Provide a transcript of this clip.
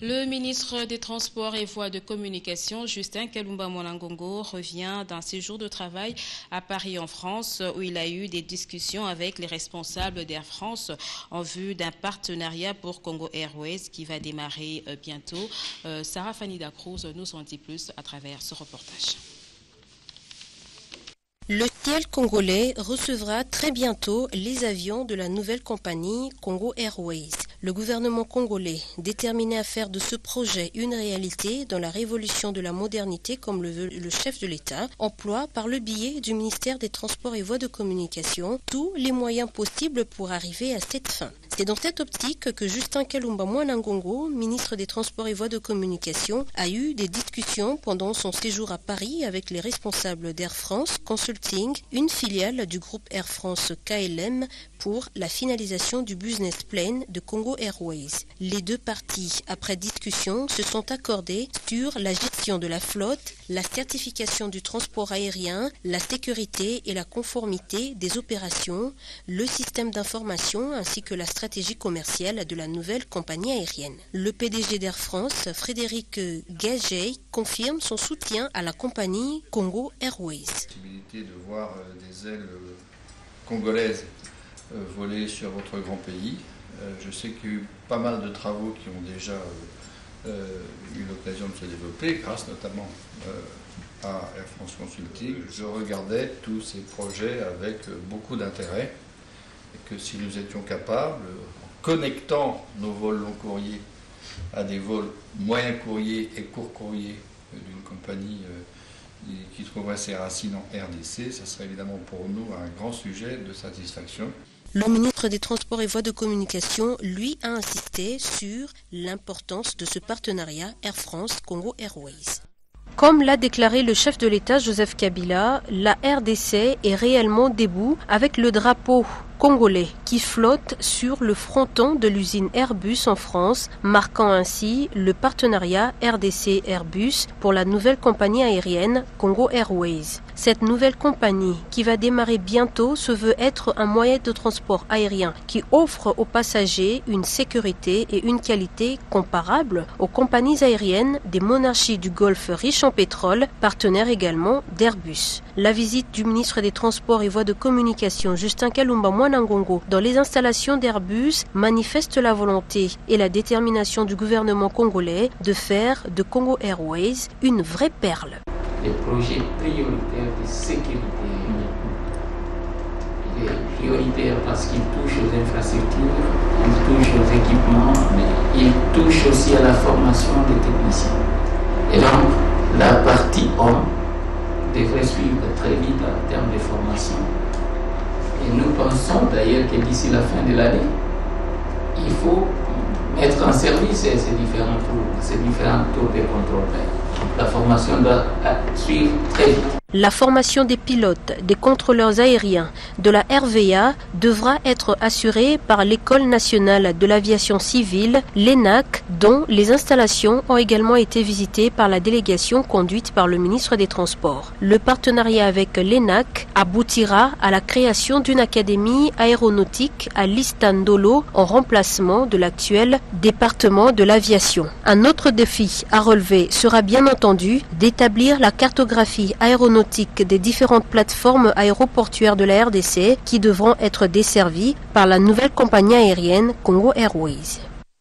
Le ministre des Transports et Voies de Communication, Justin Kalumba Mwanangongo, revient d'un séjour de travail à Paris en France où il a eu des discussions avec les responsables d'Air France en vue d'un partenariat pour Congo Airways qui va démarrer bientôt. Sarah Fanida Cruz nous en dit plus à travers ce reportage. Le ciel congolais recevra très bientôt les avions de la nouvelle compagnie Congo Airways. Le gouvernement congolais, déterminé à faire de ce projet une réalité dans la révolution de la modernité comme le veut le chef de l'État, emploie par le biais du ministère des Transports et Voies de Communication tous les moyens possibles pour arriver à cette fin. C'est dans cette optique que Justin Kalumba Mwanangongo, ministre des Transports et Voies de Communication, a eu des discussions pendant son séjour à Paris avec les responsables d'Air France Consulting, une filiale du groupe Air France KLM, pour la finalisation du business plan de Congo Airways. Les deux parties, après discussion, se sont accordées sur la gestion de la flotte, la certification du transport aérien, la sécurité et la conformité des opérations, le système d'information ainsi que la stratégie commerciale de la nouvelle compagnie aérienne. Le PDG d'Air France, Frédéric Gagey, confirme son soutien à la compagnie Congo Airways. La possibilité de voir des ailes congolaises voler sur votre grand pays. Je sais qu'il y a eu pas mal de travaux qui ont déjà eu l'occasion de se développer, grâce notamment à Air France Consulting. Je regardais tous ces projets avec beaucoup d'intérêt et que si nous étions capables, en connectant nos vols long courriers à des vols moyen courriers et court courriers d'une compagnie qui trouverait ses racines en RDC, ça serait évidemment pour nous un grand sujet de satisfaction. Le ministre des Transports et Voies de Communication, lui, a insisté sur l'importance de ce partenariat Air France-Congo Airways. Comme l'a déclaré le chef de l'État Joseph Kabila, la RDC est réellement debout avec le drapeau congolais qui flotte sur le fronton de l'usine Airbus en France, marquant ainsi le partenariat RDC-Airbus pour la nouvelle compagnie aérienne Congo Airways. Cette nouvelle compagnie, qui va démarrer bientôt, se veut être un moyen de transport aérien qui offre aux passagers une sécurité et une qualité comparables aux compagnies aériennes des monarchies du Golfe riches en pétrole, partenaires également d'Airbus. La visite du ministre des Transports et Voies de Communication, Justin Kalumba Mwanangongo, dans les installations d'Airbus manifeste la volonté et la détermination du gouvernement congolais de faire de Congo Airways une vraie perle. Les projets prioritaires de sécurité. Il est prioritaire parce qu'il touche aux infrastructures, il touche aux équipements, mais il touche aussi à la formation des techniciens. Et donc, la partie homme devrait suivre très vite en termes de formation. Et nous pensons d'ailleurs que d'ici la fin de l'année, il faut mettre en service ces différents tours de contrôle. La formation doit suivre très vite. La formation des pilotes, des contrôleurs aériens, de la RVA devra être assurée par l'École nationale de l'aviation civile, l'ENAC, dont les installations ont également été visitées par la délégation conduite par le ministre des Transports. Le partenariat avec l'ENAC aboutira à la création d'une académie aéronautique à Listandolo en remplacement de l'actuel département de l'aviation. Un autre défi à relever sera bien entendu d'établir la cartographie aéronautique des différentes plateformes aéroportuaires de la RDC qui devront être desservies par la nouvelle compagnie aérienne Congo Airways.